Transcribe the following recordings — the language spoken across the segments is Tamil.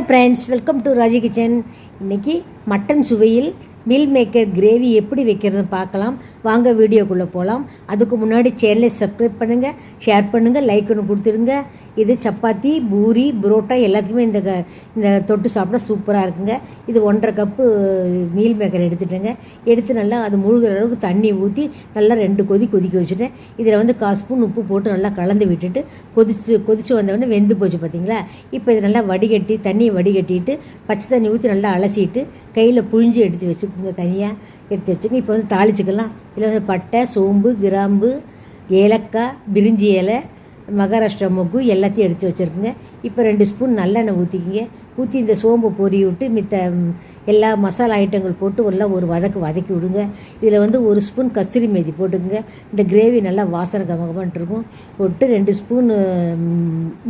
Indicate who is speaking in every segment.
Speaker 1: Friends, welcome to Raji kitchen. இன்றைக்கி மட்டன் சுவையில் மீல் மேக்கர் கிரேவி எப்படி வைக்கிறதுன்னு பார்க்கலாம். வாங்க வீடியோக்குள்ளே போகலாம். அதுக்கு முன்னாடி சேனலை சப்ஸ்கிரைப் பண்ணுங்கள், ஷேர் பண்ணுங்கள், லைக் ஒன்று கொடுத்துடுங்க. இது சப்பாத்தி, பூரி, புரோட்டா எல்லாத்துக்குமே இந்த தொட்டு சாப்பிட்டா சூப்பராக இருக்குங்க. இது 1.5 கப்பு மீல் மேக்கர் எடுத்துட்டேங்க. எடுத்து நல்லா அது முழுகிற அளவுக்கு தண்ணி ஊற்றி நல்லா 2 கொதிக்க வச்சுட்டேன். இதில் 1/4 ஸ்பூன் உப்பு போட்டு நல்லா கலந்து விட்டுட்டு கொதித்து வந்தவொடனே வெந்து போச்சு பார்த்தீங்களா. இப்போ இது நல்லா வடிகட்டி தண்ணியை வடிகட்டிட்டு பச்சை தண்ணி ஊற்றி நல்லா அலசிட்டு கையில் புழிஞ்சு எடுத்து வச்சுக்கோங்க. தனியாக எடுத்து வச்சுங்க. இப்போ தாளிச்சிக்கலாம். இதில் பட்டை, சோம்பு, கிராம்பு, ஏலக்காய், பிரிஞ்சி இலை, மகாராஷ்டிரா மொக்கு எல்லாத்தையும் எடுத்து வச்சுருக்குங்க. இப்போ 2 ஸ்பூன் நல்லெண்ணெய் ஊற்றிக்கிங்க. ஊற்றி இந்த சோம்பு பொரி விட்டு மித்த எல்லா மசாலா ஐட்டங்கள் போட்டு எல்லாம் ஒரு வதக்கி விடுங்க. இதில் 1 ஸ்பூன் கஸ்தூரி மேத்தி போட்டுக்குங்க. இந்த கிரேவி நல்லா வாசனை கமகமான்ட்டு இருக்கும். போட்டு 2 ஸ்பூன்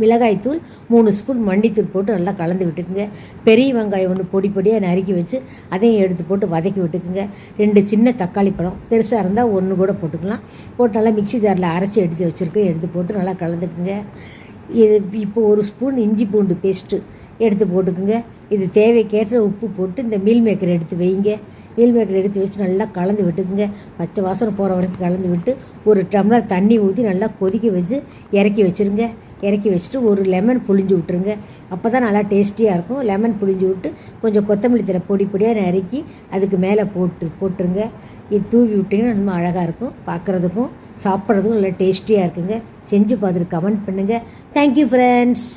Speaker 1: மிளகாய்த்தூள், 3 ஸ்பூன் மண்டித்தூள் போட்டு நல்லா கலந்து விட்டுக்குங்க. பெரிய வெங்காயம் ஒன்று பொடியாக நறுக்கி வச்சு அதையும் எடுத்து போட்டு வதக்கி விட்டுக்குங்க. 2 சின்ன தக்காளி பழம், பெருசாக இருந்தால் 1 கூட போட்டுக்கலாம். போட்டு நல்லா மிக்சி ஜாரில் அரைச்சி எடுத்து வச்சுருக்கேன். எடுத்து போட்டு நல்லா கலந்துக்குங்க. இது இப்போ 1 ஸ்பூன் இஞ்சி பூண்டு பேஸ்ட்டு எடுத்து போட்டுக்குங்க. இது தேவைக்கேற்ற உப்பு போட்டு இந்த மீல் மேக்கர் எடுத்து வைங்க. மீல் மேக்கர் எடுத்து வச்சு நல்லா கலந்து விட்டுக்குங்க. பச்சை வாசனை போகிற வரைக்கும் கலந்து விட்டு 1 டம்ளர் தண்ணி ஊற்றி நல்லா கொதிக்க வச்சு இறக்கி வச்சுருங்க. இறக்கி வச்சுட்டு 1 லெமன் புழிஞ்சு விட்ருங்க. அப்போ தான் நல்லா டேஸ்டியாக இருக்கும். லெமன் புழிஞ்சு விட்டு கொஞ்சம் கொத்தமல்லி தழை பொடியாக நறுக்கி அதுக்கு மேலே போட்டுருங்க. இது தூவி விட்டிங்கன்னா ரொம்ப அழகாக இருக்கும். பார்க்குறதுக்கும் சாப்பிட்றதுக்கும் நல்லா டேஸ்டியாக இருக்குங்க. செஞ்சு பார்த்துட்டு கமெண்ட் பண்ணுங்கள். Thank you friends.